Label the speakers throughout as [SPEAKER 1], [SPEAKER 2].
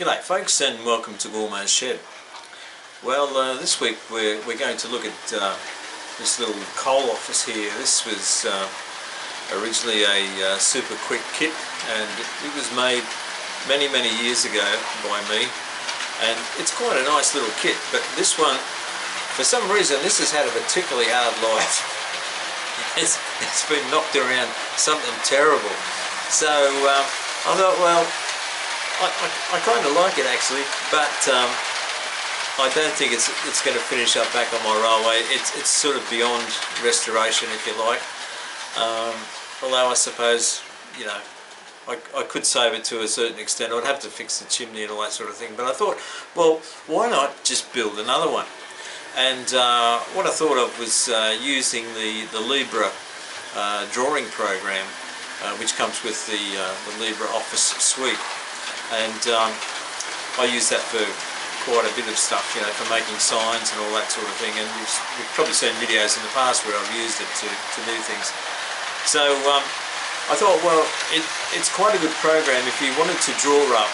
[SPEAKER 1] G'day folks, and welcome to Gormo's Shed. Well, this week we're going to look at this little coal office here. This was originally a super quick kit, and it was made many years ago by me, and it's quite a nice little kit. But this one, for some reason, this has had a particularly hard life. It's been knocked around something terrible. So I thought, well, I kind of like it actually, but I don't think it's going to finish up back on my railway. It's sort of beyond restoration, if you like. Although I suppose, you know, I could save it to a certain extent. I'd have to fix the chimney and all that sort of thing. But I thought, well, why not just build another one? And what I thought of was using the Libreoffice drawing program, which comes with the Libreoffice suite. And I use that for quite a bit of stuff, you know, for making signs and all that sort of thing. And you've probably seen videos in the past where I've used it to do things. So I thought, well, it's quite a good program if you wanted to draw up,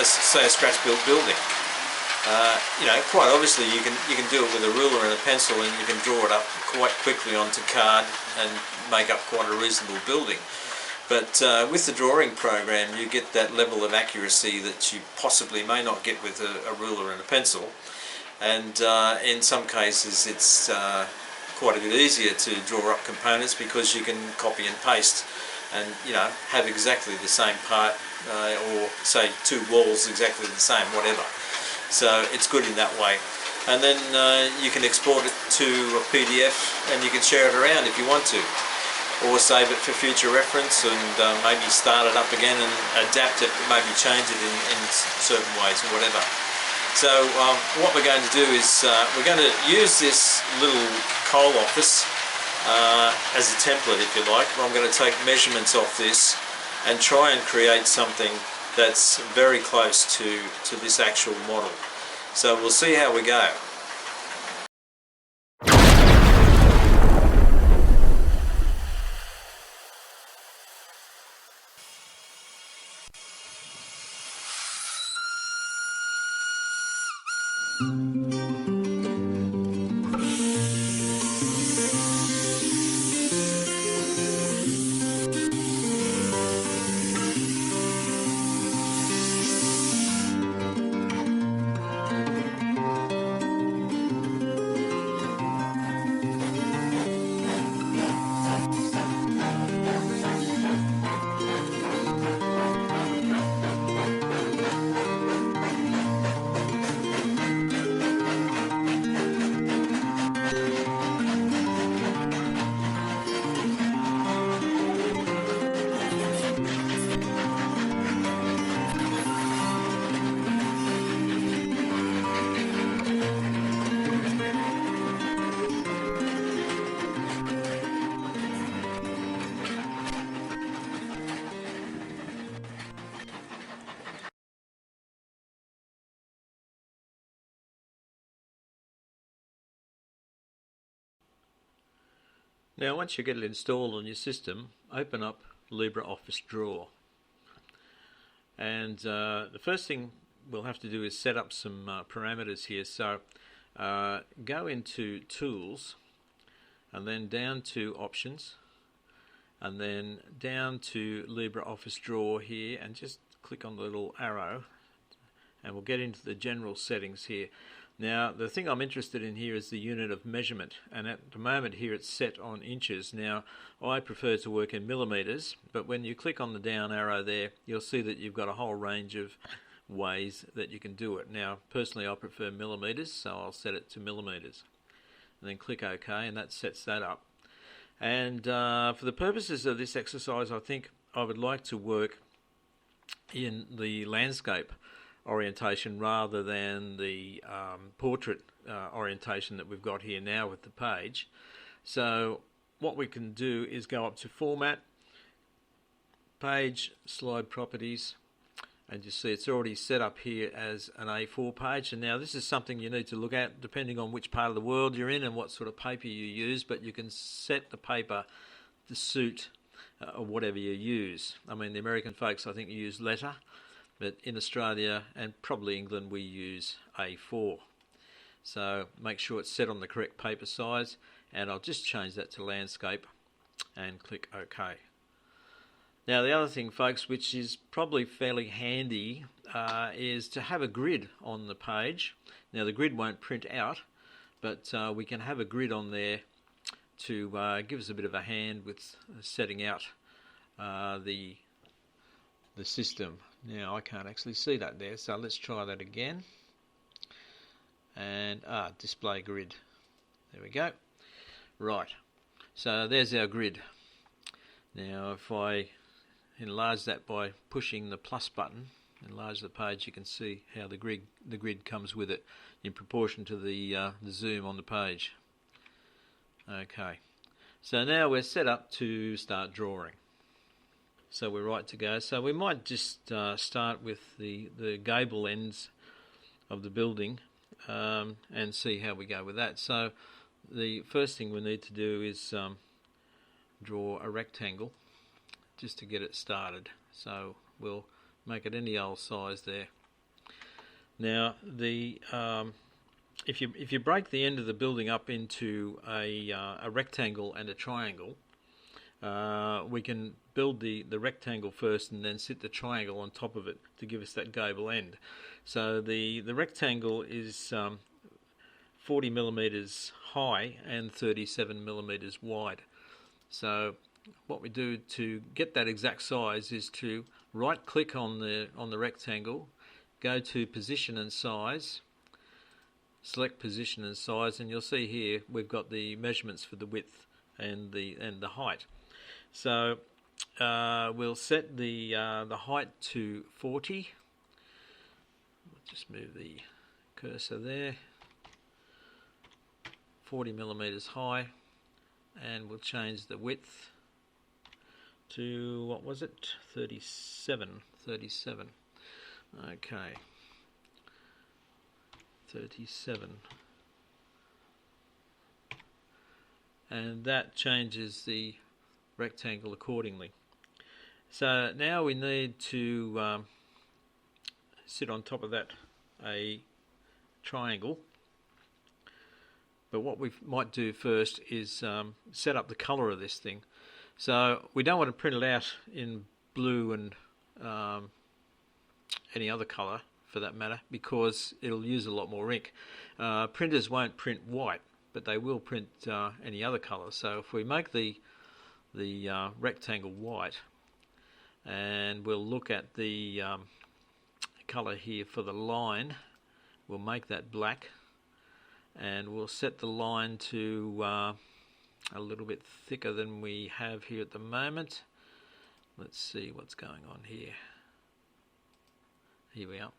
[SPEAKER 1] say, a scratch-built building. You know, quite obviously you can do it with a ruler and a pencil, and you can draw it up quite quickly onto card and make up quite a reasonable building. But with the drawing program, you get that level of accuracy that you possibly may not get with a ruler and a pencil. And in some cases it's quite a bit easier to draw up components, because you can copy and paste and, you know, have exactly the same part, or say two walls exactly the same, whatever. So it's good in that way. And then you can export it to a PDF and you can share it around if you want to, or save it for future reference, and maybe start it up again and adapt it, maybe change it in certain ways or whatever. So what we're going to do is we're going to use this little coal office as a template, if you like. I'm going to take measurements off this and try and create something that's very close to this actual model. So we'll see how we go. Now, once you get it installed on your system, open up Libreoffice Draw. And the first thing we'll have to do is set up some parameters here. So go into Tools, and then down to Options, and then down to Libreoffice Draw here, and just click on the little arrow, and we'll get into the general settings here. Now, the thing I'm interested in here is the unit of measurement, and at the moment here it's set on inches. Now, I prefer to work in millimeters, but when you click on the down arrow there, you'll see that you've got a whole range of ways that you can do it. Now, personally I prefer millimeters, so I'll set it to millimeters, and then click OK, and that sets that up. And for the purposes of this exercise, I think I would like to work in the landscape orientation rather than the portrait orientation that we've got here now with the page. So what we can do is go up to Format, Page, Slide Properties, and you see it's already set up here as an A4 page. And now this is something you need to look at depending on which part of the world you're in and what sort of paper you use, but you can set the paper to suit or whatever you use. I mean, the American folks I think use letter, but in Australia and probably England we use A4. So make sure it's set on the correct paper size, and I'll just change that to landscape and click OK. Now the other thing, folks, which is probably fairly handy, is to have a grid on the page. Now the grid won't print out, but we can have a grid on there to give us a bit of a hand with setting out the system. Now I can't actually see that there, so let's try that again. And display grid. There we go. Right, so there's our grid. Now if I enlarge that by pushing the plus button, enlarge the page, you can see how the grid comes with it in proportion to the zoom on the page. Okay, so now we're set up to start drawing. So we're right to go. So we might just start with the gable ends of the building and see how we go with that. So the first thing we need to do is draw a rectangle just to get it started. So we'll make it any old size there. Now the if you break the end of the building up into a rectangle and a triangle, we can build the rectangle first and then sit the triangle on top of it to give us that gable end. So the rectangle is 40 millimeters high and 37 millimeters wide. So what we do to get that exact size is to right click on the rectangle, go to position and size, select position and size, and you'll see here we've got the measurements for the width and the height. So we'll set the height to 40. Just move the cursor there. 40 millimeters high, and we'll change the width to, what was it, 37. Okay, 37, and that changes the rectangle accordingly. So now we need to sit on top of that a triangle. But what we might do first is set up the colour of this thing. So we don't want to print it out in blue and any other colour for that matter, because it'll use a lot more ink. Printers won't print white, but they will print any other colour. So if we make the rectangle white, and we'll look at the colour here for the line, we'll make that black, and we'll set the line to a little bit thicker than we have here at the moment. Let's see what's going on here. Here we are.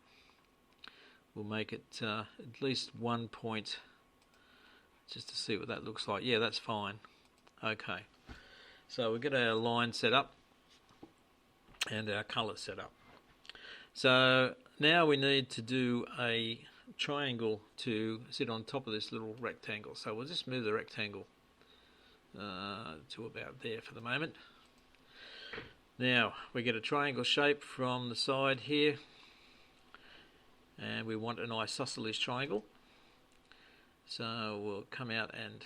[SPEAKER 1] We'll make it at least 1 point, just to see what that looks like. Yeah, that's fine. Okay, so we'll get our line set up and our colour set up. So now we need to do a triangle to sit on top of this little rectangle. So we'll just move the rectangle to about there for the moment. Now we get a triangle shape from the side here, and we want an isosceles triangle. So we'll come out and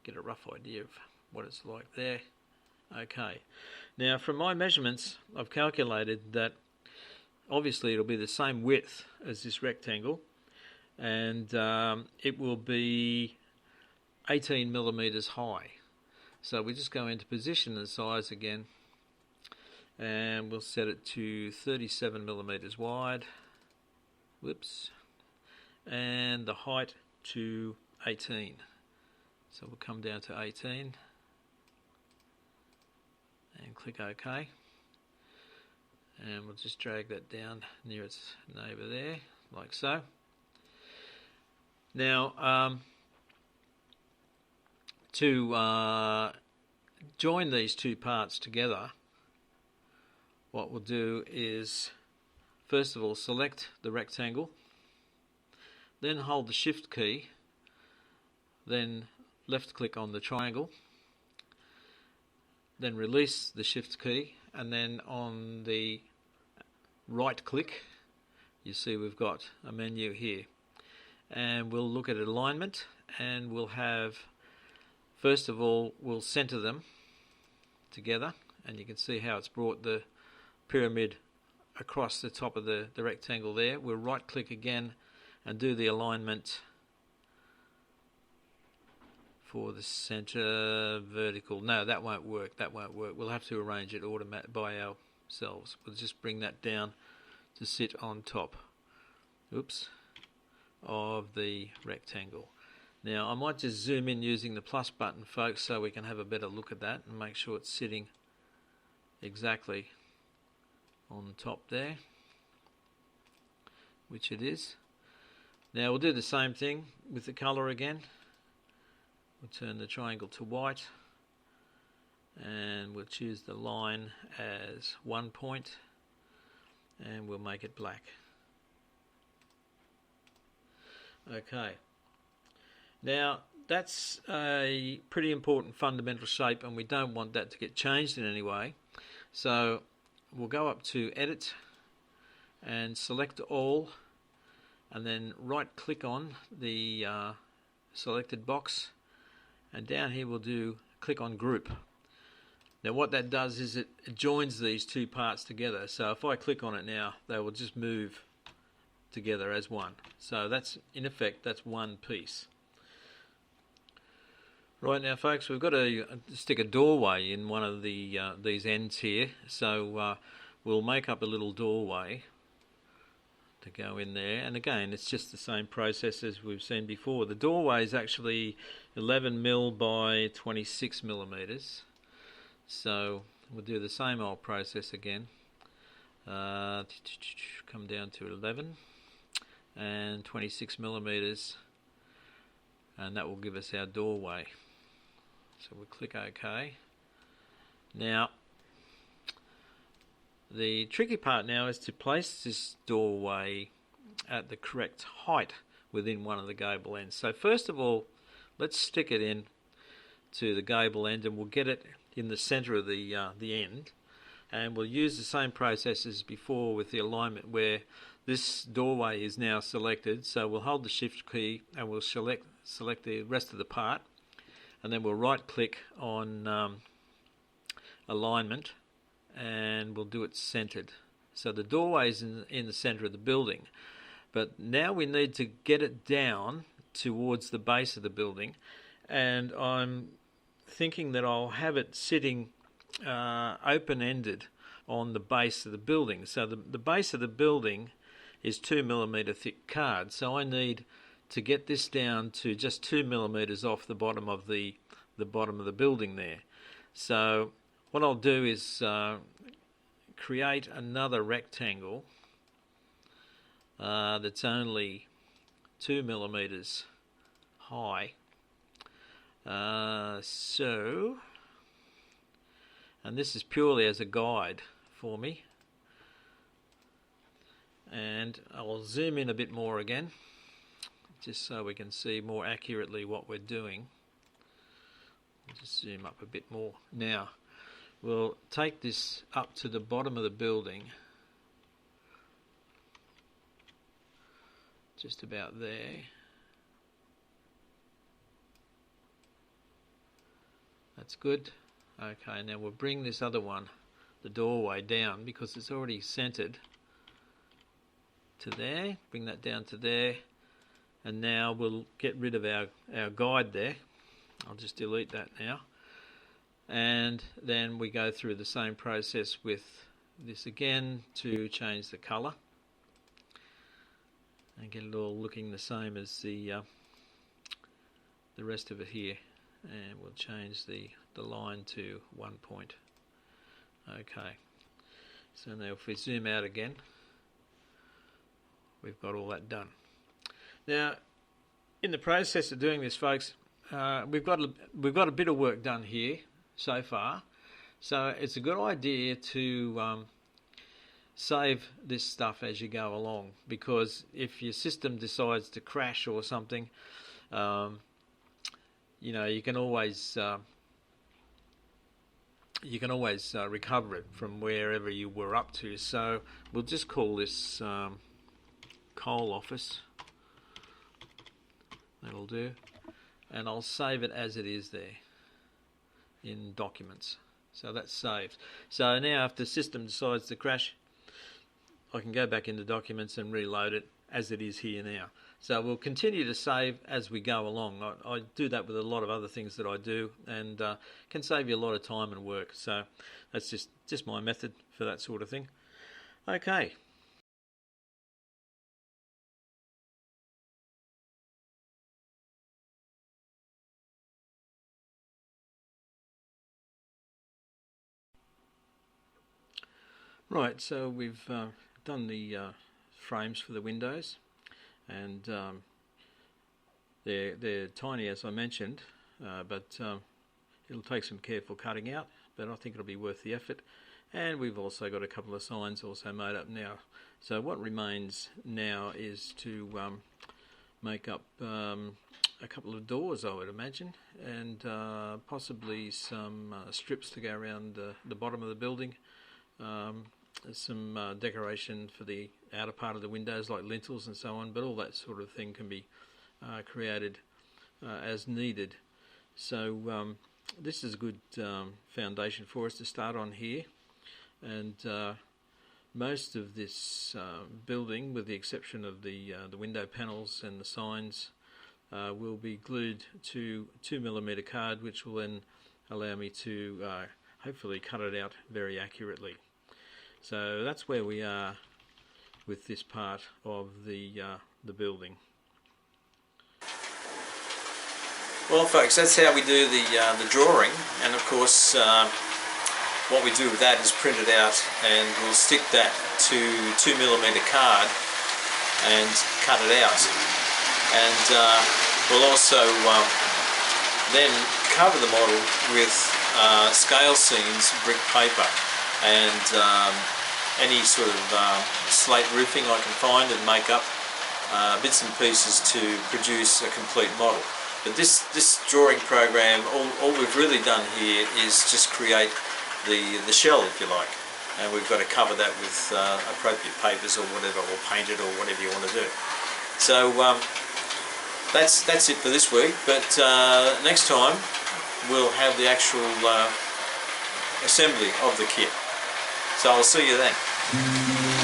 [SPEAKER 1] get a rough idea of what it's like there. Okay, now from my measurements I've calculated that obviously it'll be the same width as this rectangle, and it will be 18 millimeters high. So we just go into position and size again, and we'll set it to 37 millimeters wide. Whoops. And the height to 18. So we'll come down to 18 and click OK. And we'll just drag that down near its neighbour there, like so. Now, to join these two parts together, what we'll do is first of all select the rectangle, then hold the shift key, then left click on the triangle, then release the shift key, and then on the right click. You see we've got a menu here, and we'll look at alignment, and we'll have, first of all, we'll center them together, and you can see how it's brought the pyramid across the top of the rectangle there. We'll right click again and do the alignment for the center vertical. No, that won't work. We'll have to arrange it by ourselves. We'll just bring that down to sit on top, oops, of the rectangle. Now I might just zoom in using the plus button, folks, so we can have a better look at that and make sure it's sitting exactly on the top there, which it is. Now we'll do the same thing with the color again. We'll turn the triangle to white, and we'll choose the line as 1 point, and we'll make it black. Okay, now that's a pretty important fundamental shape, and we don't want that to get changed in any way. So we'll go up to Edit and select All, and then right click on the selected box, and down here we'll click on Group. Now what that does is it joins these two parts together. So if I click on it now, they will just move together as one. So that's, in effect, that's one piece. Right now, folks, we've got to stick a doorway in one of these ends here. So we'll make up a little doorway to go in there, and again it's just the same process as we've seen before. The doorway is actually 11mm by 26mm, so we'll do the same old process again. Come down to 11 and 26mm, and that will give us our doorway. So we'll click OK. Now the tricky part now is to place this doorway at the correct height within one of the gable ends. So first of all, let's stick it in to the gable end, and we'll get it in the center of the end, and we'll use the same process as before with the alignment, where this doorway is now selected. So we'll hold the Shift key and we'll select the rest of the part, and then we'll right click on alignment, and we'll do it centered. So the doorway is in the center of the building, but now we need to get it down towards the base of the building, and I'm thinking that I'll have it sitting open-ended on the base of the building. So the base of the building is 2mm thick card, so I need to get this down to just 2mm off the bottom of the building there. So what I'll do is create another rectangle that's only 2mm high. And this is purely as a guide for me. And I'll zoom in a bit more again, just so we can see more accurately what we're doing. I'll just zoom up a bit more. Now, we'll take this up to the bottom of the building, just about there. That's good. Okay, now we'll bring this other one, the doorway, down because it's already centered to there. Bring that down to there, and now we'll get rid of our guide there. I'll just delete that now. And then we go through the same process with this again to change the color and get it all looking the same as the rest of it here. And we'll change the line to 1 point. Okay, so now if we zoom out again, we've got all that done. Now, in the process of doing this, folks, we've got a bit of work done here so far, so it's a good idea to save this stuff as you go along, because if your system decides to crash or something, you know, you can always you can always recover it from wherever you were up to. So we'll just call this Coal Office. That'll do. And I'll save it as it is there in Documents. So that's saved. So now if the system decides to crash, I can go back into Documents and reload it as it is here now. So we'll continue to save as we go along. I do that with a lot of other things that I do, and can save you a lot of time and work. So that's just my method for that sort of thing. Okay. Right, so we've done the frames for the windows, and they're tiny, as I mentioned, but it'll take some careful cutting out, but I think it'll be worth the effort. And we've also got a couple of signs also made up now. So what remains now is to make up a couple of doors, I would imagine, and possibly some strips to go around the bottom of the building. Some decoration for the outer part of the windows, like lintels and so on, but all that sort of thing can be created as needed. So this is a good foundation for us to start on here, and most of this building, with the exception of the window panels and the signs, will be glued to 2mm card, which will then allow me to hopefully cut it out very accurately. So that's where we are with this part of the building. Well, folks, that's how we do the drawing, and of course what we do with that is print it out, and we'll stick that to 2mm card and cut it out, and we'll also then cover the model with scale scenes brick paper and any sort of slate roofing I can find and make up bits and pieces to produce a complete model. But this drawing program, all we've really done here is just create the shell, if you like, and we've got to cover that with appropriate papers or whatever, or paint it or whatever you want to do. So that's it for this week, but next time we'll have the actual assembly of the kit. So I'll see you then.